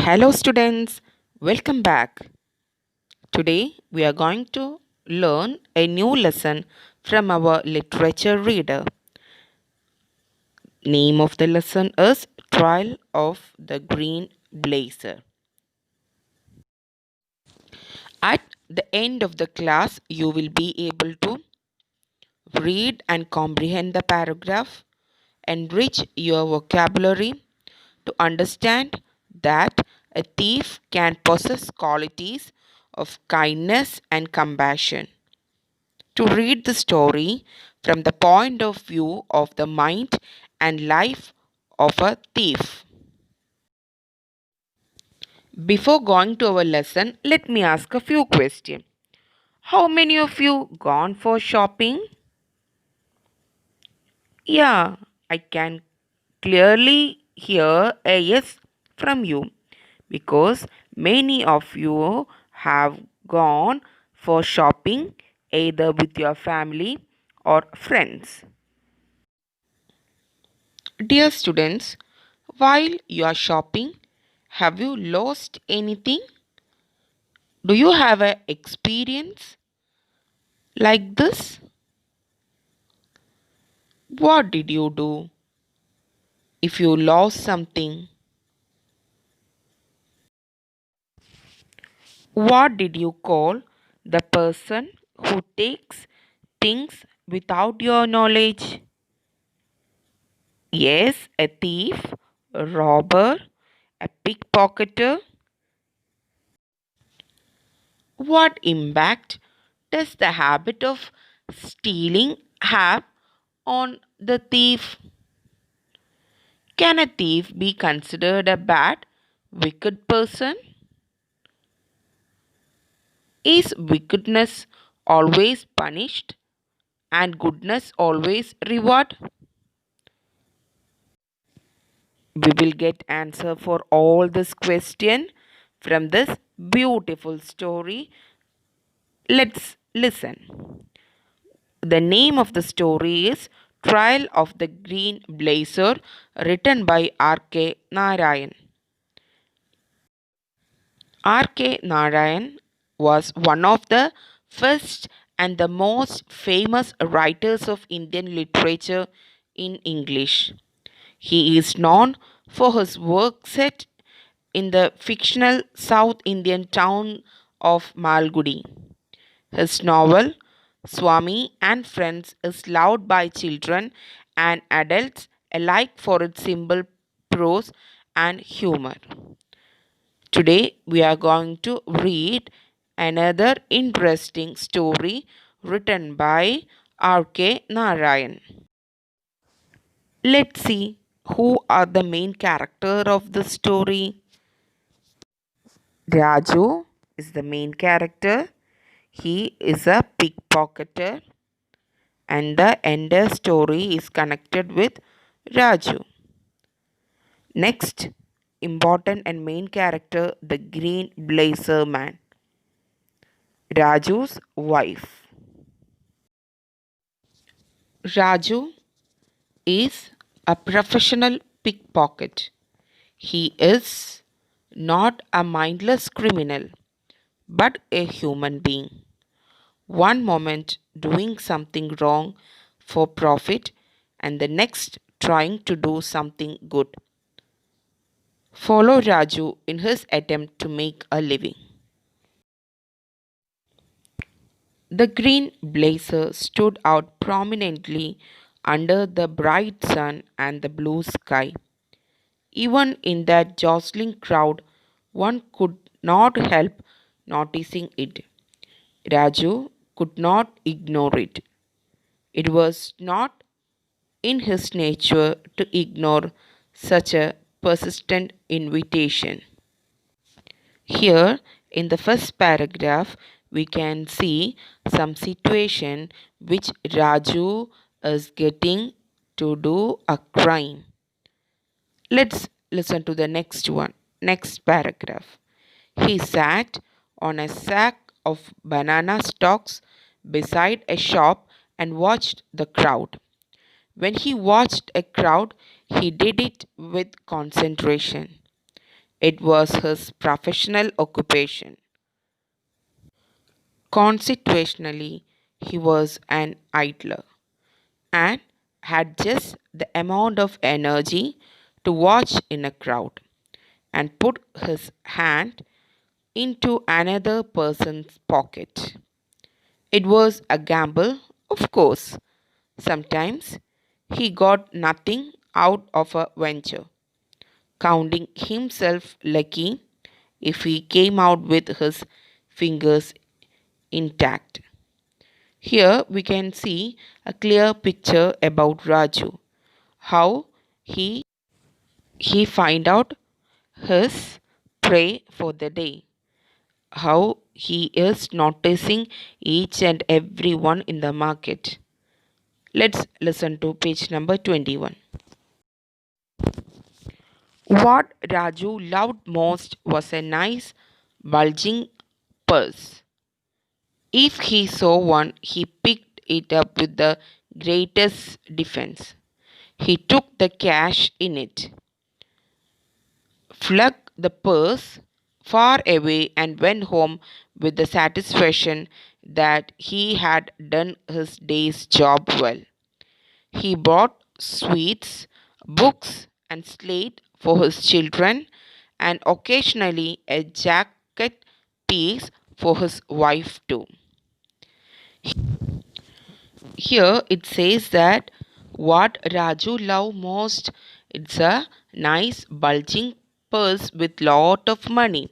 Hello, students. Welcome back. Today we are going to learn a new lesson from our literature reader. Name of the lesson is Trial of the Green Blazer. At the end of the class, you will be able to read and comprehend the paragraph, enrich your vocabulary to understand that a thief can possess qualities of kindness and compassion. To read the story from the point of view of the mind and life of a thief. Before going to our lesson, let me ask a few questions. How many of you gone for shopping? Yeah, I can clearly hear a yes from you because many of you have gone for shopping either with your family or friends. Dear students, while you are shopping, have you lost anything? Do you have an experience like this? What did you do if you lost something? What did you call the person who takes things without your knowledge? Yes, a thief, a robber, a pickpocketer. What impact does the habit of stealing have on the thief? Can a thief be considered a bad, wicked person? Is wickedness always punished and goodness always reward? We will get answer for all this question from this beautiful story. Let's listen. The name of the story is Trial of the Green Blazer, written by R.K. Narayan. R.K. Narayan was one of the first and the most famous writers of Indian literature in English. He is known for his work set in the fictional South Indian town of Malgudi. His novel, Swami and Friends, is loved by children and adults alike for its simple prose and humor. Today, we are going to read another interesting story written by R.K. Narayan. Let's see who are the main character of the story. Raju is the main character. He is a pickpocketer, and the entire story is connected with Raju. Next, important and main character, the green blazer man, Raju's wife. Raju is a professional pickpocket. He is not a mindless criminal, but a human being. One moment doing something wrong for profit, and the next trying to do something good. Follow Raju in his attempt to make a living. The green blazer stood out prominently under the bright sun and the blue sky. Even in that jostling crowd, one could not help noticing it. Raju could not ignore it. It was not in his nature to ignore such a persistent invitation. Here, in the first paragraph, we can see some situation which Raju is getting to do a crime. Let's listen to the next one. Next paragraph. He sat on a sack of banana stalks beside a shop and watched the crowd. When he watched a crowd, he did it with concentration. It was his professional occupation. Constitutionally, he was an idler and had just the amount of energy to watch in a crowd and put his hand into another person's pocket. It was a gamble, of course. Sometimes he got nothing out of a venture, counting himself lucky if he came out with his fingers intact. Here we can see a clear picture about Raju, how he he find out his prey for the day, how he is noticing each and every one in the market. Let's listen to page number 21. What Raju loved most was a nice bulging purse. If he saw one, he picked it up with the greatest defense. He took the cash in it, flung the purse far away, and went home with the satisfaction that he had done his day's job well. He bought sweets, books, and slate for his children, and occasionally a jacket piece for his wife too. Here it says that what Raju loved most, it's a nice bulging purse with lot of money.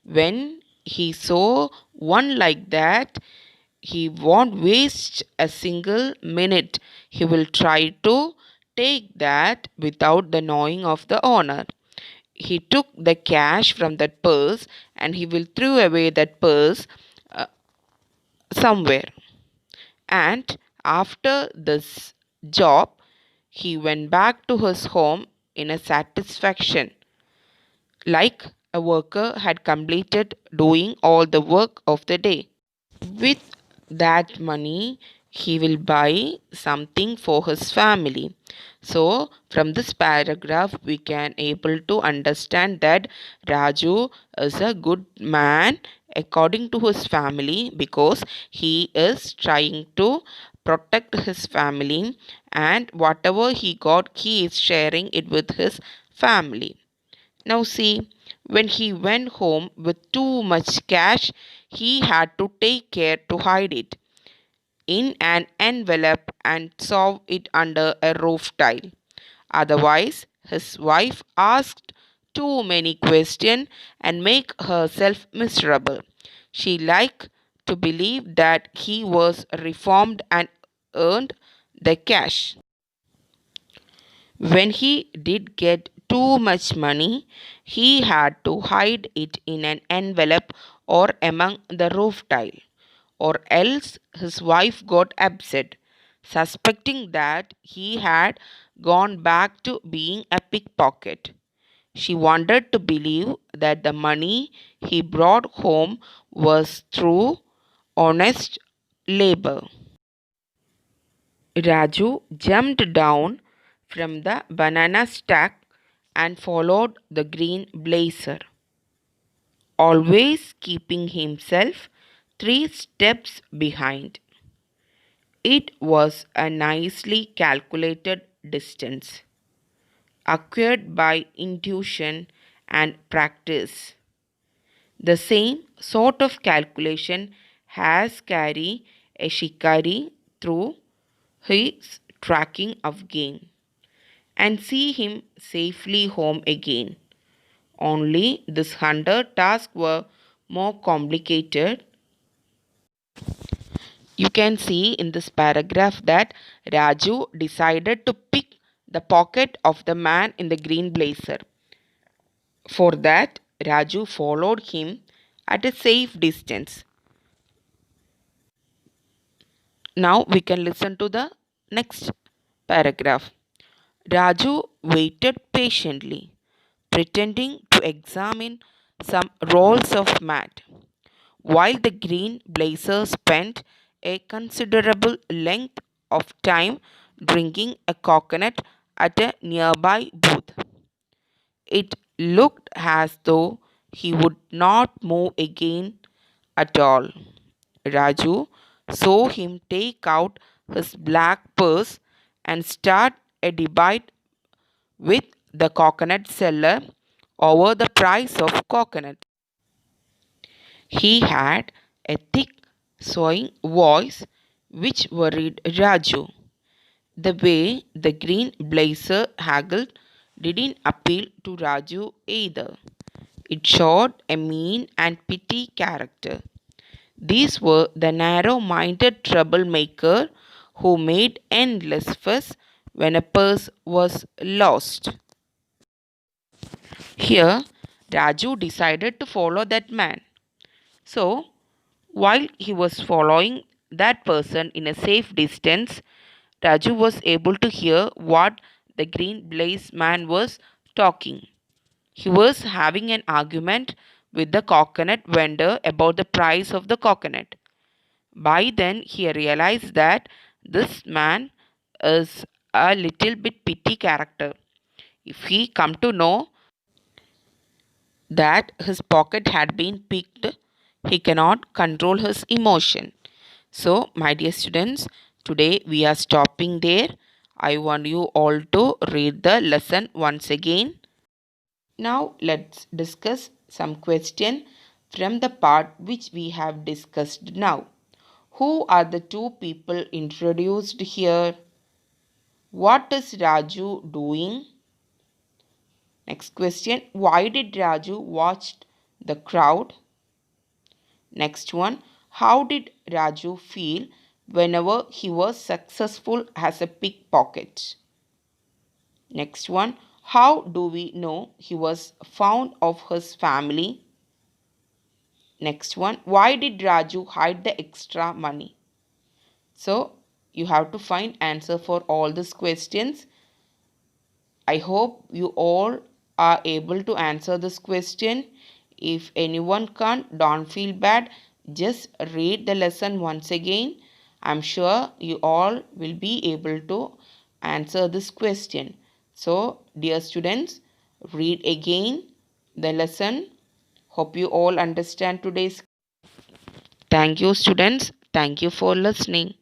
When he saw one like that, he won't waste a single minute. He will try to take that without the knowing of the owner. He took the cash from that purse and he will throw away that purse uh, somewhere. And after this job, he went back to his home in a satisfaction, like a worker had completed doing all the work of the day. With that money, he will buy something for his family. So from this paragraph we can able to understand that Raju is a good man according to his family, because he is trying to protect his family, and whatever he got he is sharing it with his family. Now, see, when he went home with too much cash, he had to take care to hide it in an envelope and shove it under a roof tile. Otherwise, his wife asked too many questions and make herself miserable. She liked to believe that he was reformed and earned the cash. When he did get too much money, he had to hide it in an envelope or among the roof tile, or else his wife got upset, suspecting that he had gone back to being a pickpocket. She wanted to believe that the money he brought home was through honest labor. Raju jumped down from the banana stack and followed the green blazer, always keeping himself 3 steps behind. It was a nicely calculated distance, acquired by intuition and practice. The same sort of calculation has carried a shikari through his tracking of game and see him safely home again. Only this hunter tasks were more complicated. You can see in this paragraph that Raju decided to pick the pocket of the man in the green blazer. For that, Raju followed him at a safe distance. Now we can listen to the next paragraph. Raju waited patiently, pretending to examine some rolls of mat, while the green blazer spent a considerable length of time drinking a coconut at a nearby booth. It looked as though he would not move again at all. Raju saw him take out his black purse and start a debate with the coconut seller over the price of coconut. He had a thick, swaying voice which worried Raju. The way the green blazer haggled didn't appeal to Raju either. It showed a mean and petty character. These were the narrow minded troublemaker who made endless fuss when a purse was lost. Here, Raju decided to follow that man. So, while he was following that person in a safe distance, Raju was able to hear what the green blaze man was talking. He was having an argument with the coconut vendor about the price of the coconut. By then, he realized that this man is a little bit pity character. If he come to know that his pocket had been picked, he cannot control his emotion. So, my dear students, today we are stopping there. I want you all to read the lesson once again. Now, let's discuss some question from the part which we have discussed now. Who are the two people introduced here? What is Raju doing? Next question. Why did Raju watch the crowd? Next one. How did Raju feel whenever he was successful as a pickpocket? Next one. How do we know he was fond of his family? Next one. Why did Raju hide the extra money? So you have to find answer for all these questions. I hope you all are able to answer this question. If anyone can't, don't feel bad. Just read the lesson once again. I'm sure you all will be able to answer this question. So, dear students, read again the lesson. Hope you all understand today's. Thank you, students. Thank you for listening.